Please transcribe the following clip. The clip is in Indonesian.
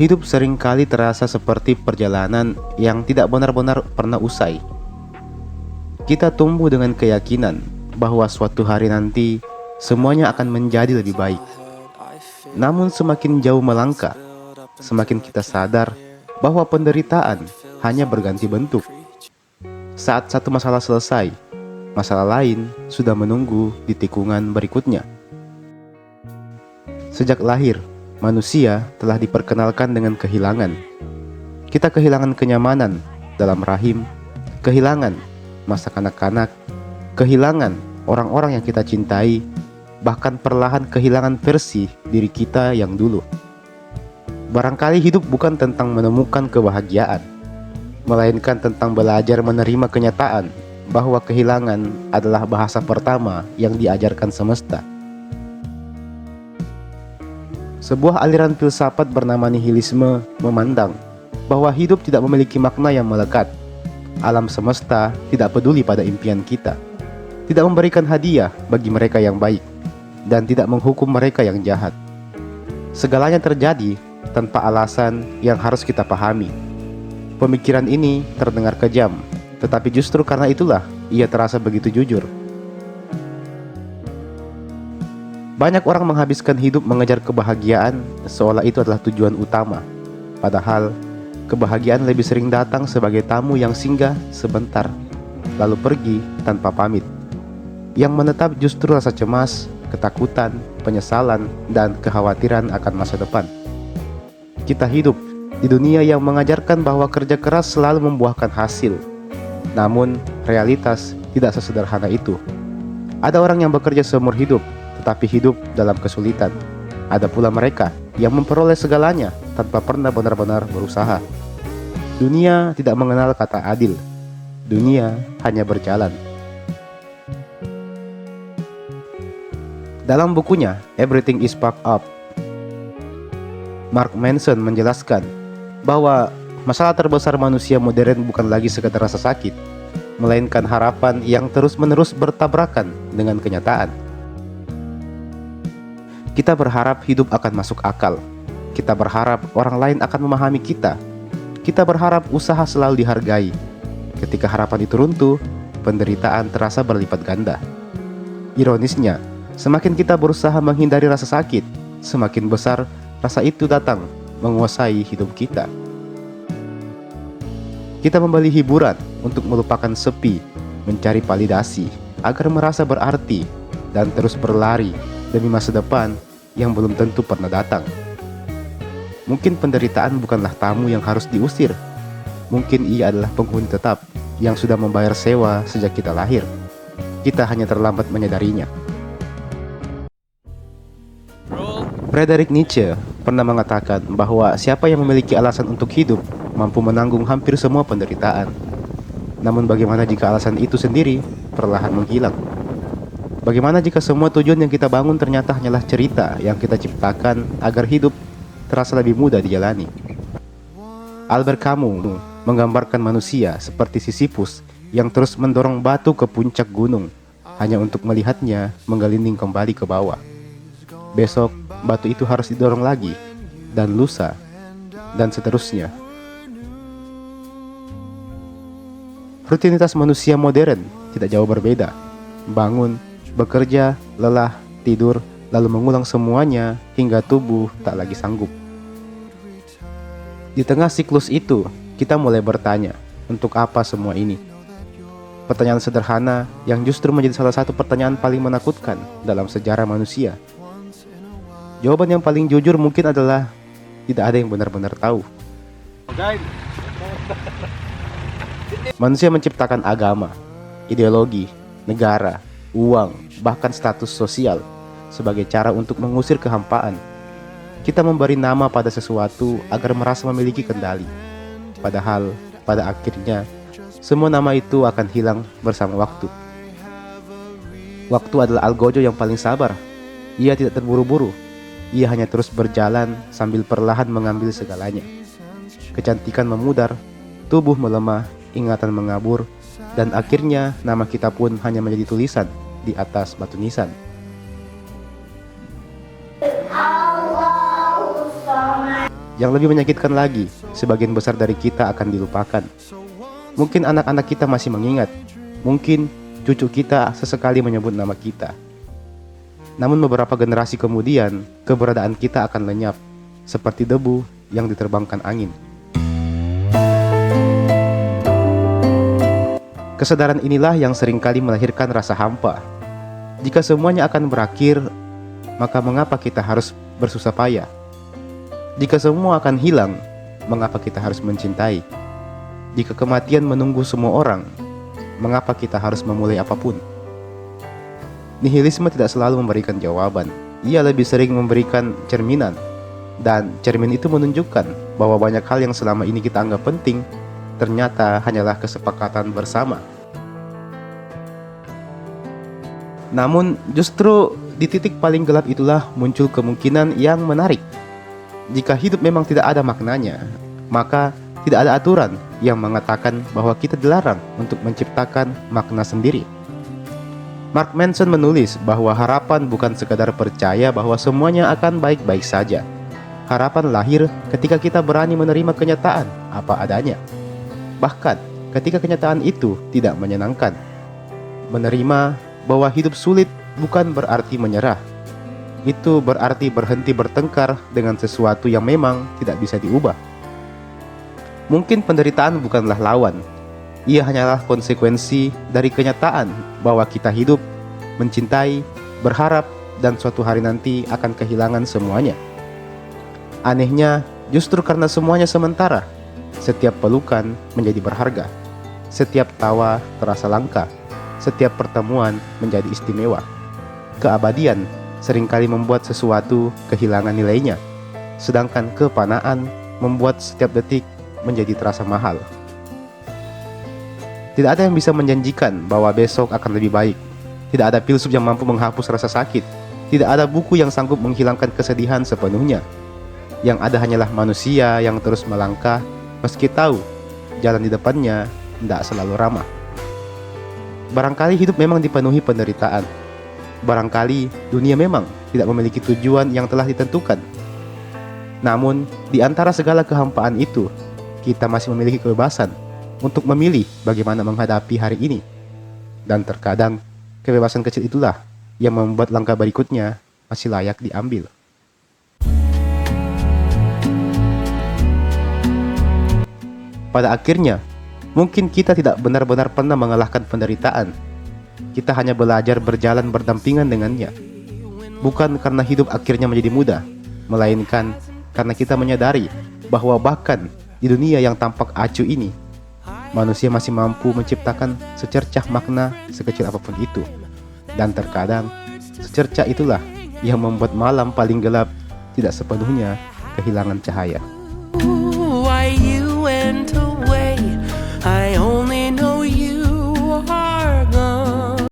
Hidup seringkali terasa seperti perjalanan yang tidak benar-benar pernah usai. Kita tumbuh dengan keyakinan bahwa suatu hari nanti semuanya akan menjadi lebih baik. Namun semakin jauh melangkah, semakin kita sadar bahwa penderitaan hanya berganti bentuk. Saat satu masalah selesai, masalah lain sudah menunggu di tikungan berikutnya. Sejak lahir, manusia telah diperkenalkan dengan kehilangan. Kita kehilangan kenyamanan dalam rahim, kehilangan masa kanak-kanak, kehilangan orang-orang yang kita cintai, bahkan perlahan kehilangan versi diri kita yang dulu. Barangkali hidup bukan tentang menemukan kebahagiaan, melainkan tentang belajar menerima kenyataan bahwa kehilangan adalah bahasa pertama yang diajarkan semesta. Sebuah aliran filsafat bernama nihilisme memandang bahwa hidup tidak memiliki makna yang melekat. Alam semesta tidak peduli pada impian kita, tidak memberikan hadiah bagi mereka yang baik, dan tidak menghukum mereka yang jahat. Segalanya terjadi tanpa alasan yang harus kita pahami. Pemikiran ini terdengar kejam, tetapi justru karena itulah ia terasa begitu jujur. Banyak orang menghabiskan hidup mengejar kebahagiaan seolah itu adalah tujuan utama. Padahal, kebahagiaan lebih sering datang sebagai tamu yang singgah sebentar, lalu pergi tanpa pamit. Yang menetap justru rasa cemas, ketakutan, penyesalan, dan kekhawatiran akan masa depan. Kita hidup di dunia yang mengajarkan bahwa kerja keras selalu membuahkan hasil. Namun, realitas tidak sesederhana itu. Ada orang yang bekerja seumur hidup, tetapi hidup dalam kesulitan. Ada pula mereka yang memperoleh segalanya tanpa pernah benar-benar berusaha. Dunia tidak mengenal kata adil. Dunia hanya berjalan. Dalam bukunya Everything is Fucked Up, Mark Manson menjelaskan bahwa masalah terbesar manusia modern bukan lagi sekedar rasa sakit, melainkan harapan yang terus-menerus bertabrakan dengan kenyataan. Kita berharap hidup akan masuk akal. Kita berharap orang lain akan memahami kita. Kita berharap usaha selalu dihargai. Ketika harapan itu runtuh, penderitaan terasa berlipat ganda. Ironisnya, semakin kita berusaha menghindari rasa sakit, semakin besar rasa itu datang menguasai hidup kita. Kita membeli hiburan untuk melupakan sepi, mencari validasi agar merasa berarti, dan terus berlari demi masa depan yang belum tentu pernah datang. Mungkin penderitaan bukanlah tamu yang harus diusir. Mungkin ia adalah penghuni tetap yang sudah membayar sewa sejak kita lahir. Kita hanya terlambat menyadarinya. Friedrich Nietzsche pernah mengatakan bahwa siapa yang memiliki alasan untuk hidup mampu menanggung hampir semua penderitaan. Namun bagaimana jika alasan itu sendiri perlahan menghilang? Bagaimana jika semua tujuan yang kita bangun ternyata hanyalah cerita yang kita ciptakan agar hidup terasa lebih mudah dijalani? Albert Camus menggambarkan manusia seperti Sisyphus yang terus mendorong batu ke puncak gunung hanya untuk melihatnya menggelinding kembali ke bawah. Besok batu itu harus didorong lagi, dan lusa, dan seterusnya. Rutinitas manusia modern tidak jauh berbeda. Bangun, bekerja, lelah, tidur, lalu mengulang semuanya hingga tubuh tak lagi sanggup. Di tengah siklus itu, kita mulai bertanya, untuk apa semua ini? Pertanyaan sederhana yang justru menjadi salah satu pertanyaan paling menakutkan dalam sejarah manusia. Jawaban yang paling jujur mungkin adalah tidak ada yang benar-benar tahu. Manusia menciptakan agama, ideologi, negara, uang, bahkan status sosial sebagai cara untuk mengusir kehampaan. Kita memberi nama pada sesuatu agar merasa memiliki kendali. Padahal pada akhirnya semua nama itu akan hilang bersama waktu. Waktu adalah algojo yang paling sabar. Ia tidak terburu-buru. Ia hanya terus berjalan sambil perlahan mengambil segalanya. Kecantikan memudar, tubuh melemah, ingatan mengabur, dan akhirnya nama kita pun hanya menjadi tulisan di atas batu nisan. Yang lebih menyakitkan lagi, sebagian besar dari kita akan dilupakan. Mungkin anak-anak kita masih mengingat, mungkin cucu kita sesekali menyebut nama kita. Namun beberapa generasi kemudian, keberadaan kita akan lenyap, seperti debu yang diterbangkan angin. Kesadaran inilah yang seringkali melahirkan rasa hampa. Jika semuanya akan berakhir, maka mengapa kita harus bersusah payah? Jika semua akan hilang, mengapa kita harus mencintai? Jika kematian menunggu semua orang, mengapa kita harus memulai apapun? Nihilisme tidak selalu memberikan jawaban. Ia lebih sering memberikan cerminan. Dan cermin itu menunjukkan bahwa banyak hal yang selama ini kita anggap penting, ternyata hanyalah kesepakatan bersama. Namun justru di titik paling gelap itulah muncul kemungkinan yang menarik. Jika hidup memang tidak ada maknanya, maka tidak ada aturan yang mengatakan bahwa kita dilarang untuk menciptakan makna sendiri. Mark Manson menulis bahwa harapan bukan sekadar percaya bahwa semuanya akan baik-baik saja. Harapan lahir ketika kita berani menerima kenyataan apa adanya. Bahkan ketika kenyataan itu tidak menyenangkan. Menerima bahwa hidup sulit bukan berarti menyerah. Itu berarti berhenti bertengkar dengan sesuatu yang memang tidak bisa diubah. Mungkin penderitaan bukanlah lawan. Ia hanyalah konsekuensi dari kenyataan bahwa kita hidup, mencintai, berharap, dan suatu hari nanti akan kehilangan semuanya. Anehnya, justru karena semuanya sementara, setiap pelukan menjadi berharga. Setiap tawa terasa langka. Setiap pertemuan menjadi istimewa. Keabadian seringkali membuat sesuatu kehilangan nilainya, sedangkan kepanaan membuat setiap detik menjadi terasa mahal. Tidak ada yang bisa menjanjikan bahwa besok akan lebih baik. Tidak ada filsuf yang mampu menghapus rasa sakit. Tidak ada buku yang sanggup menghilangkan kesedihan sepenuhnya. Yang ada hanyalah manusia yang terus melangkah meski tahu jalan di depannya tidak selalu ramah. Barangkali hidup memang dipenuhi penderitaan. Barangkali dunia memang tidak memiliki tujuan yang telah ditentukan. Namun, di antara segala kehampaan itu, kita masih memiliki kebebasan untuk memilih bagaimana menghadapi hari ini. Dan terkadang, kebebasan kecil itulah yang membuat langkah berikutnya masih layak diambil. Pada akhirnya, mungkin kita tidak benar-benar pernah mengalahkan penderitaan. Kita hanya belajar berjalan berdampingan dengannya. Bukan karena hidup akhirnya menjadi mudah, melainkan karena kita menyadari bahwa bahkan di dunia yang tampak acuh ini, manusia masih mampu menciptakan secercah makna sekecil apapun itu. Dan terkadang, secercah itulah yang membuat malam paling gelap tidak sepenuhnya kehilangan cahaya. Why you went away?